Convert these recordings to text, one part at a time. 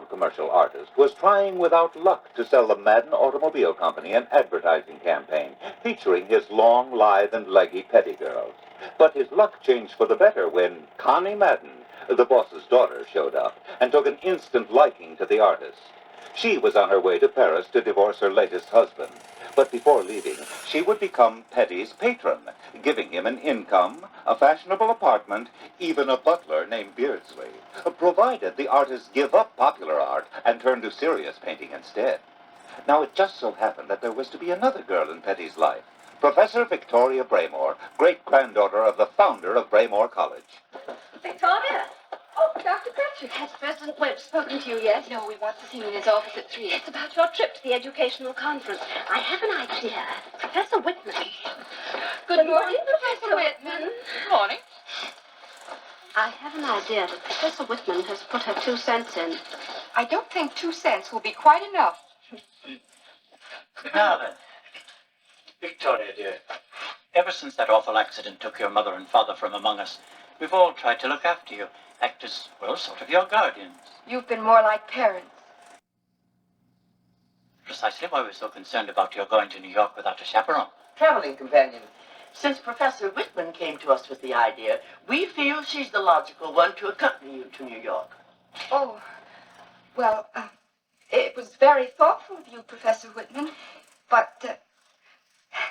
renowned commercial artist, was trying without luck to sell the Madden Automobile Company an advertising campaign featuring his long, lithe, and leggy petty girls. But his luck changed for the better when Connie Madden, the boss's daughter, showed up and took an instant liking to the artist. She was on her way to Paris to divorce her latest husband. But before leaving, she would become Petty's patron, giving him an income, a fashionable apartment, even a butler named Beardsley, provided the artist give up popular art and turn to serious painting instead. Now, it just so happened that there was to be another girl in Petty's life, Professor Victoria Braymore, great-granddaughter of the founder of Braymore College. Victoria! Oh, Dr. Crutcher, has President Webb spoken to you yet? No, we want to see you in his office at 3. It's about your trip to the educational conference. I have an idea. Professor Whitman. Good morning, Professor Whitman. Good morning. I have an idea that Professor Whitman has put her 2 cents in. I don't think 2 cents will be quite enough. Now then, Victoria, dear, ever since that awful accident took your mother and father from among us, we've all tried to look after you, act as, well, sort of your guardians. You've been more like parents. Precisely why we're so concerned about your going to New York without a chaperone. Traveling companion. Since Professor Whitman came to us with the idea, we feel she's the logical one to accompany you to New York. Oh, well, it was very thoughtful of you, Professor Whitman, but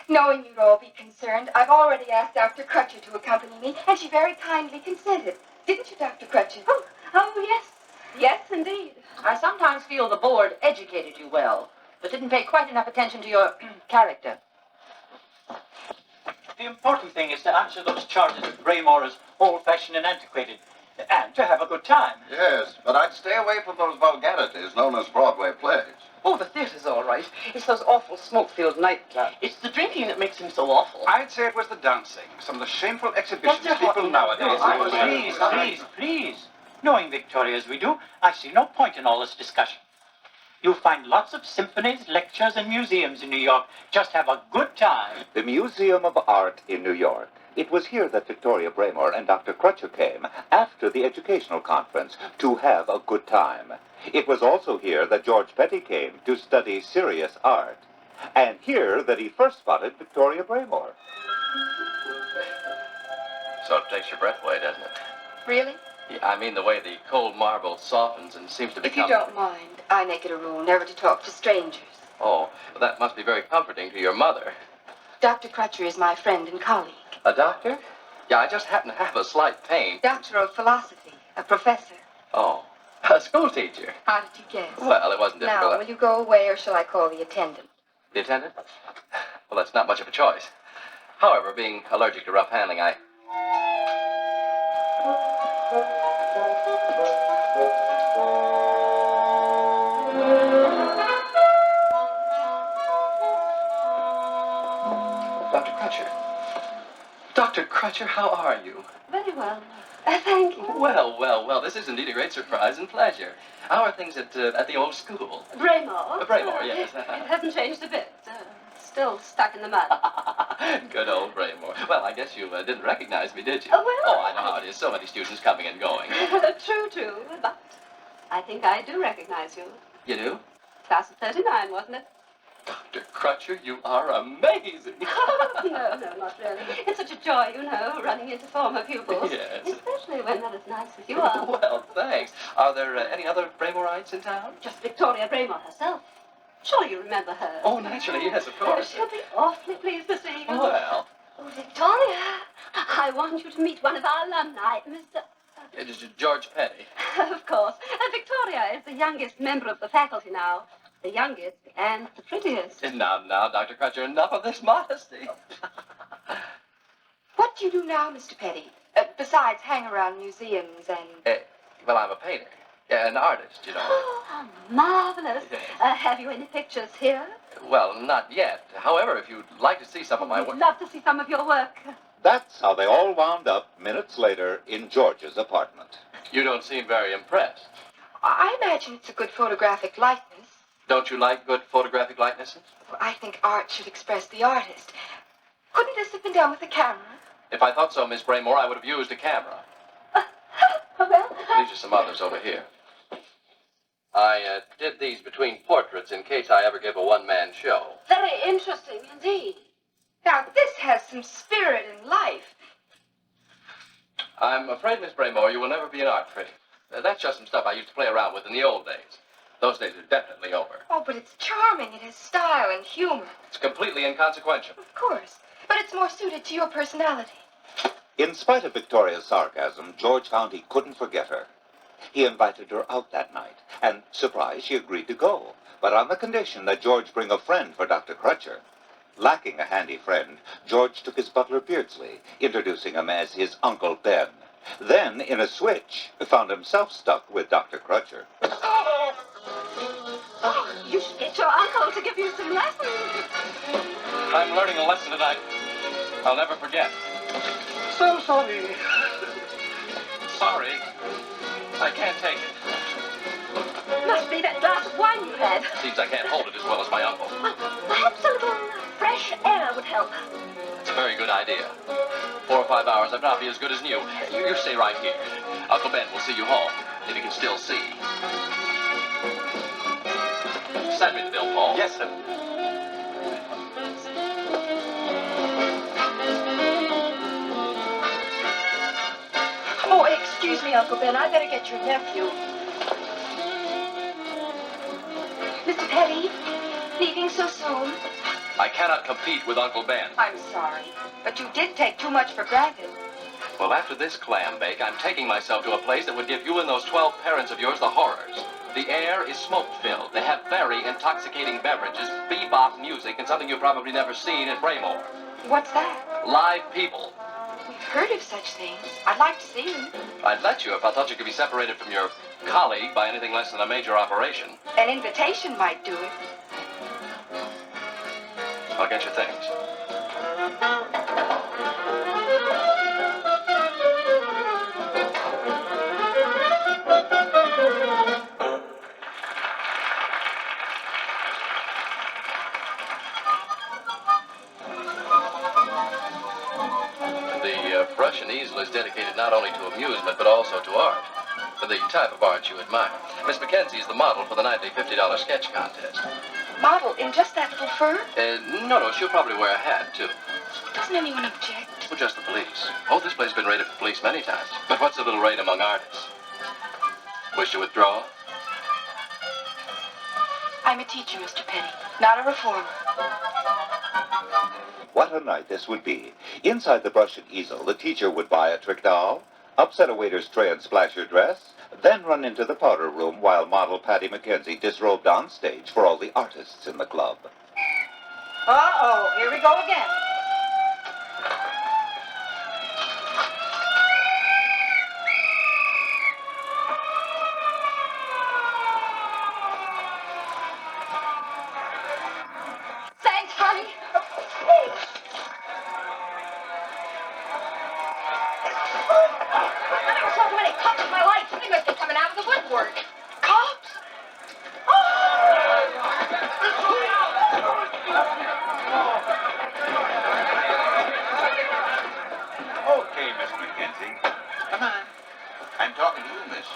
knowing you'd all be concerned, I've already asked Dr. Crutcher to accompany me, and she very kindly consented. Didn't you, Dr. Crutcher? Oh, yes. Yes, indeed. I sometimes feel the board educated you well, but didn't pay quite enough attention to your character. The important thing is to answer those charges of Braymore as old-fashioned and antiquated, and to have a good time. Yes, but I'd stay away from those vulgarities known as Broadway plays. Oh, the theater's all right. It's those awful smoke-filled nightclubs. It's the drinking that makes him so awful. I'd say it was the dancing. Some of the shameful exhibitions That's people hot. nowadays... Please. Knowing Victoria as we do, I see no point in all this discussion. You'll find lots of symphonies, lectures, and museums in New York. Just have a good time. The Museum of Art in New York. It was here that Victoria Braymore and Dr. Crutcher came after the educational conference to have a good time. It was also here that George Petty came to study serious art. And here that he first spotted Victoria Braymore. So it takes your breath away, doesn't it? Really? Yeah, I mean the way the cold marble softens and seems to If become... you don't mind, I make it a rule never to talk to strangers. Oh, well, that must be very comforting to your mother. Dr. Crutcher is my friend and colleague. A doctor? Yeah, I just happen to have a slight pain. Doctor of philosophy, a professor. Oh, a school teacher. How did you guess? Well, it wasn't difficult. Now, will you go away or shall I call the attendant? The attendant? Well, that's not much of a choice. However, being allergic to rough handling, I... Dr. Crutcher. Dr. Crutcher, how are you? Very well. Thank you. Well, this is indeed a great surprise and pleasure. How are things at the old school? Braymore. Braymore, yes. It hasn't changed a bit. Still stuck in the mud. Good old Braymore. Well, I guess you didn't recognize me, did you? Oh, well. Oh, I know how it is. So many students coming and going. True. But I think I do recognize you. You do? Class of 39, wasn't it? Dr. Crutcher, you are amazing. No, not really. It's such a joy, running into former pupils. Yes. Especially when they're as nice as you are. Well, thanks. Are there any other Braymorites in town? Just Victoria Braymore herself. Sure you remember her. Oh, naturally, yes, of course. She'll be awfully pleased to see you. Well, Oh, Victoria, I want you to meet one of our alumni, Mr. it is George Petty. Of course. Victoria is the youngest member of the faculty now. The youngest and the prettiest. Now, Dr. Crutcher, enough of this modesty. What do you do now, Mr. Petty? Besides hang around museums and... Well, I'm a painter. Yeah, an artist, you know. Oh, how marvelous. Have you any pictures here? Well, not yet. However, if you'd like to see some of my We'd work... love to see some of your work. That's how they all wound up minutes later in George's apartment. You don't seem very impressed. I imagine it's a good photographic likeness. Don't you like good photographic likenesses? I think art should express the artist. Couldn't this have been done with a camera? If I thought so, Miss Braymore, I would have used a camera. Well, These are some others over here. I did these between portraits in case I ever give a one-man show. Very interesting indeed. Now, this has some spirit and life. I'm afraid, Miss Braymore, you will never be an art critic. That's just some stuff I used to play around with in the old days. Those days are definitely over. Oh, but it's charming. It has style and humor. It's completely inconsequential. Of course. But it's more suited to your personality. In spite of Victoria's sarcasm, George found he couldn't forget her. He invited her out that night, and, surprised, she agreed to go, but on the condition that George bring a friend for Dr. Crutcher. Lacking a handy friend, George took his butler Beardsley, introducing him as his Uncle Ben. Then, in a switch, found himself stuck with Dr. Crutcher. Oh, you should get your uncle to give you some lessons. I'm learning a lesson tonight I'll never forget. So sorry. Sorry. I can't take it. Must be that glass of wine you had. Seems I can't hold it as well as my uncle. Well, perhaps a little fresh air would help. It's a very good idea. 4 or 5 hours, I'd not be as good as new. You stay right here. Uncle Ben will see you home, if he can still see. Send me the bill, Paul. Yes, sir. Oh, excuse me, Uncle Ben. I better get your nephew. Mr. Petty, leaving so soon? I cannot compete with Uncle Ben. I'm sorry, but you did take too much for granted. Well, after this clam bake, I'm taking myself to a place that would give you and those 12 parents of yours the horrors. The air is smoke-filled. They have very intoxicating beverages, bebop music, and something you've probably never seen at Braymore. What's that? Live people. We've heard of such things. I'd like to see them. I'd let you if I thought you could be separated from your colleague by anything less than a major operation. An invitation might do it. I'll get your things. The brush and easel is dedicated not only to amusement, but also to art. The type of art you admire. Miss Mackenzie is the model for the nightly $50 sketch contest. Model in just that little fur? No, she'll probably wear a hat, too. Doesn't anyone object? Well, just the police. Oh, this place has been raided for police many times. But what's a little raid among artists? Wish to withdraw? I'm a teacher, Mr. Petty, not a reformer. What a night this would be. Inside the brush and easel, the teacher would buy a trick doll, upset a waiter's tray and splash her dress, then run into the powder room while model Patty Mackenzie disrobed on stage for all the artists in the club. Uh-oh, here we go again. Thanks, honey. I never saw so many cops in my life. They must be coming out of the woodwork. Cops? Okay, Miss Mackenzie. Come on. I'm talking to you, miss.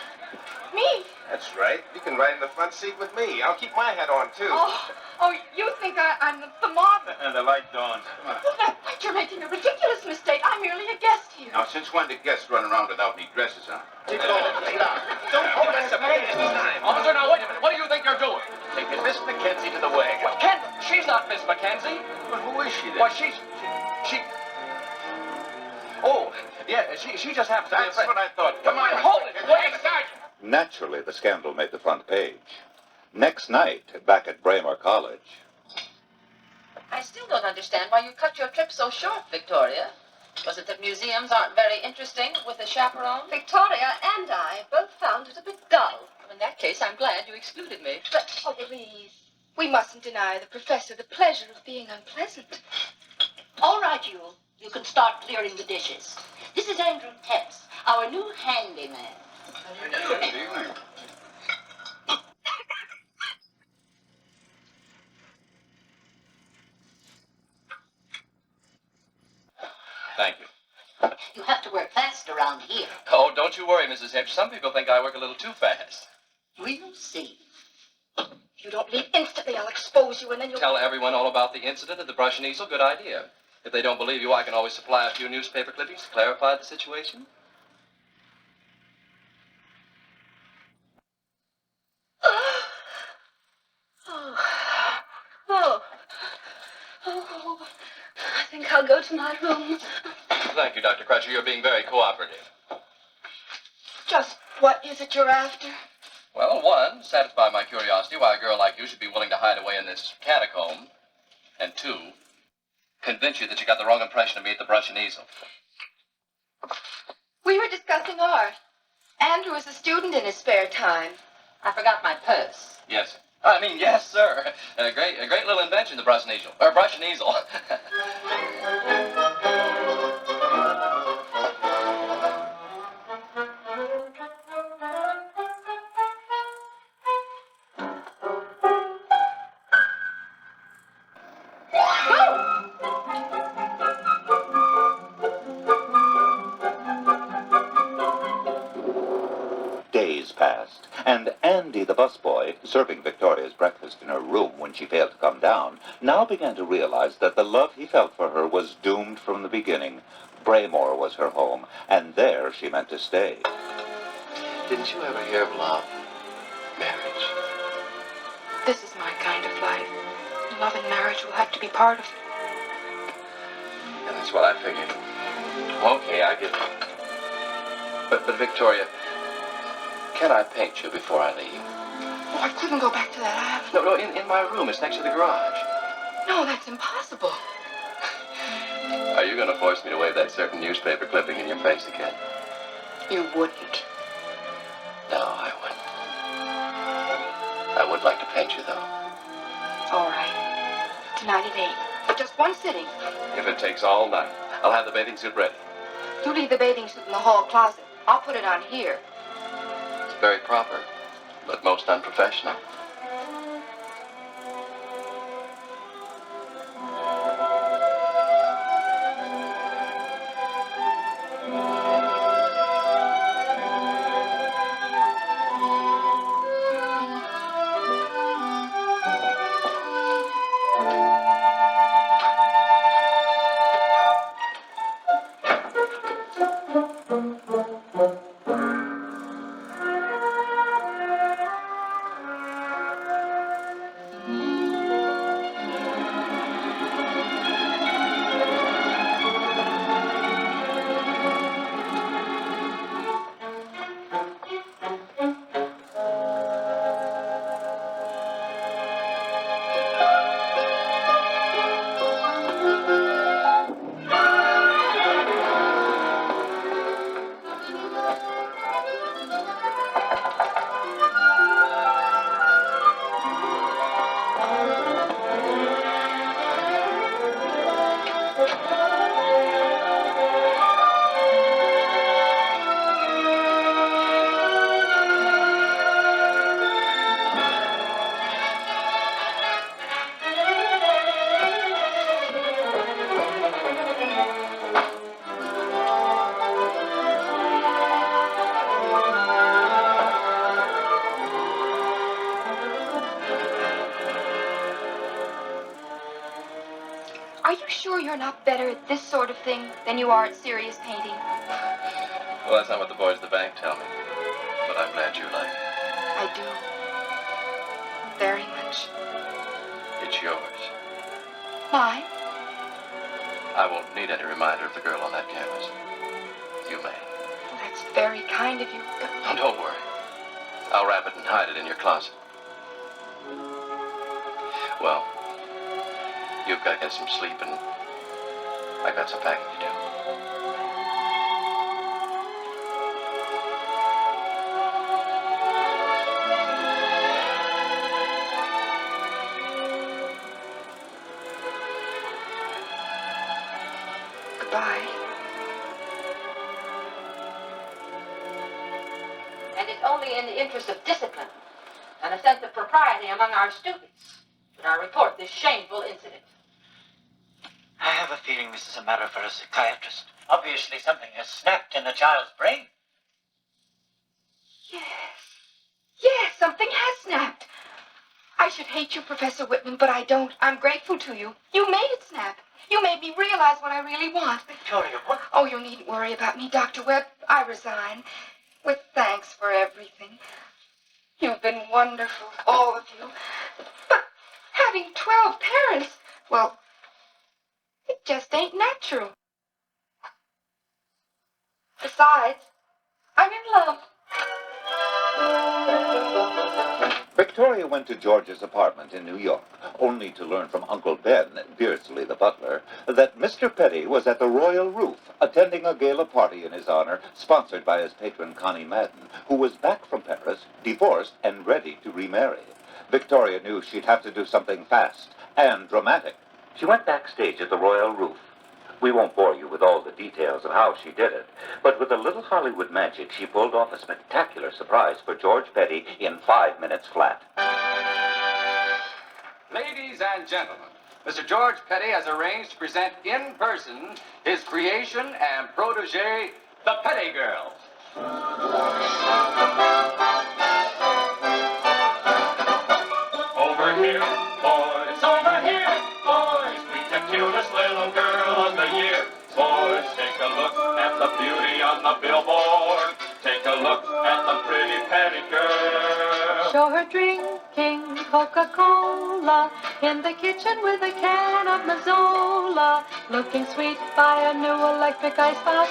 Me? That's right. You can ride in the front seat with me. I'll keep my hat on, too. Oh, you think I'm the model? The light dawns. Come on. But you're making a ridiculous mistake. I'm merely a guest here. Now, since when do guests run around without any dresses on? Don't mess up this time. Officer, now wait a minute. What do you think you're doing? Taking Miss Mackenzie to the wagon. What, Ken? She's not Miss Mackenzie. But who is she, then? Why, she... Oh, yeah, she just happens to be a That's friend. what I thought. Come on. Hold it. Wait, Sergeant. Naturally, the scandal made the front page. Next night, back at Braymore College. I still don't understand why you cut your trip so short, Victoria. Was it that museums aren't very interesting with a chaperone? Victoria and I both found it a bit dull. In that case, I'm glad you excluded me. But, oh, please. We mustn't deny the professor the pleasure of being unpleasant. All right, you. You can start clearing the dishes. This is Andrew Tepps, our new handyman. Good evening. Thank you. You have to work fast around here. Oh, don't you worry, Mrs. Hitch. Some people think I work a little too fast. We'll see. If you don't leave instantly, I'll expose you, and then you'll... Tell everyone all about the incident at the brush and easel. Good idea. If they don't believe you, I can always supply a few newspaper clippings to clarify the situation. I think I'll go to my room. Thank you, Dr. Crutcher. You're being very cooperative. Just what is it you're after? Well, one, satisfy my curiosity why a girl like you should be willing to hide away in this catacomb. And two, convince you that you got the wrong impression of me at the brush and easel. We were discussing art. Andrew is a student in his spare time. I forgot my purse. Yes. I mean, yes, sir. A great little invention, the brush and easel. Or brush and easel. Days passed, and Andy the busboy, serving Victoria's breakfast in her room when she failed to come down, now began to realize that the love he felt for her was doomed from the beginning. Braymore was her home, and there she meant to stay. Didn't you ever hear of love? Marriage? This is my kind of life. Love and marriage will have to be part of it. And that's what I figured. Okay, I get it. But Victoria, can I paint you before I leave? Oh, I couldn't go back to that island. No, in my room. It's next to the garage. No, that's impossible. Are you going to force me to wave that certain newspaper clipping in your face again? You wouldn't. No, I wouldn't. I would like to paint you, though. All right. Tonight at 8. But just one sitting. If it takes all night, I'll have the bathing suit ready. You leave the bathing suit in the hall closet. I'll put it on here. It's very proper, but most unprofessional. Are you sure you're not better at this sort of thing than you are at serious painting? Well, that's not what the boys at the bank tell me. But I'm glad you like it. I do. Very much. It's yours. Mine? I won't need any reminder of the girl on that canvas. You may. Well, that's very kind of you. Oh, don't worry. I'll wrap it and hide it in your closet. Well, you've got to get some sleep, and I've got some packing to do. Goodbye. And it's only in the interest of discipline and a sense of propriety among our students that I report this shameful incident. I have a feeling this is a matter for a psychiatrist. Obviously, something has snapped in the child's brain. Yes. Yes, something has snapped. I should hate you, Professor Whitman, but I don't. I'm grateful to you. You made it snap. You made me realize what I really want. Victoria, what? Oh, you needn't worry about me, Dr. Webb. I resign. With thanks for everything. You've been wonderful, all of you. But having 12 parents, well, it just ain't natural. Besides, I'm in love. Victoria went to George's apartment in New York, only to learn from Uncle Ben, Beardsley the butler, that Mr. Petty was at the Royal Roof, attending a gala party in his honor, sponsored by his patron Connie Madden, who was back from Paris, divorced, and ready to remarry. Victoria knew she'd have to do something fast and dramatic. She went backstage at the Royal Roof. We won't bore you with all the details of how she did it, but with a little Hollywood magic, she pulled off a spectacular surprise for George Petty in 5 minutes flat. Ladies and gentlemen, Mr. George Petty has arranged to present in person his creation and protege, the Petty Girls. Over here, boys, over here, boys, meet the cutest little girl of the year. Boys, take a look at the beauty on the billboard. Take a look at the pretty Petty girl. Show her drinking Coca-Cola in the kitchen with a can of Mazzola, looking sweet by a new electric ice box.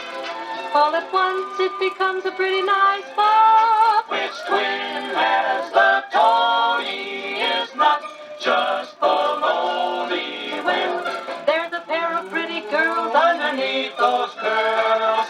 All at once it becomes a pretty nice box. Which twin has the Tony is not just baloney. When There's a pair of pretty girls underneath those curls,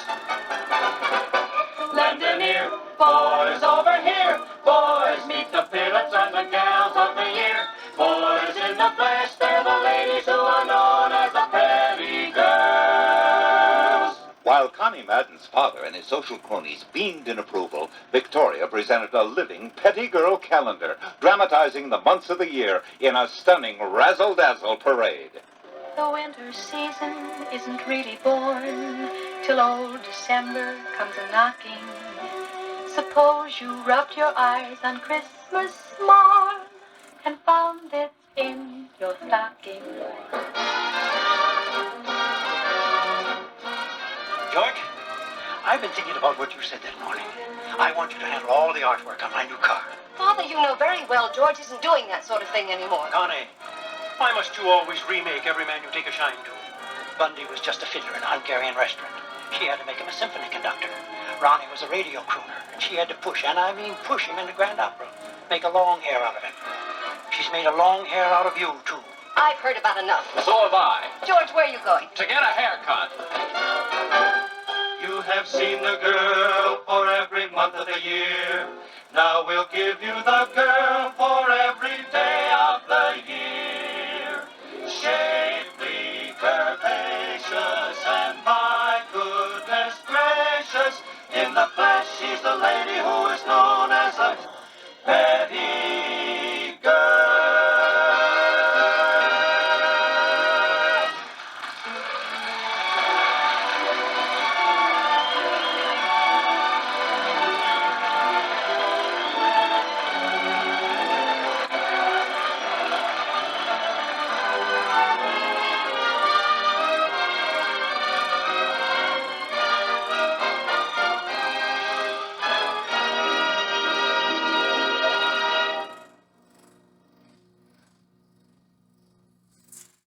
lend an ear, boys over here. Boys, meet the pilots and the gals of the year. Boys in the flesh, they're the ladies who are known as the Petty Girls. While Connie Madden's father and his social cronies beamed in approval, Victoria presented a living Petty Girl calendar, dramatizing the months of the year in a stunning razzle-dazzle parade. The winter season isn't really born till old December comes a-knocking. Suppose you rubbed your eyes on Christmas morn and found it in your stocking. George, I've been thinking about what you said that morning. I want you to handle all the artwork on my new car. Father, you know very well George isn't doing that sort of thing anymore. Connie, why must you always remake every man you take a shine to? Bundy was just a fiddler in a Hungarian restaurant. She had to make him a symphony conductor. Ronnie was a radio crooner, and she had to push, and I mean push him into Grand Opera. Make a long hair out of him. She's made a long hair out of you, too. I've heard about enough. So have I. George, where are you going? To get a haircut. You have seen the girl for every month of the year. Now we'll give you the girl for every day.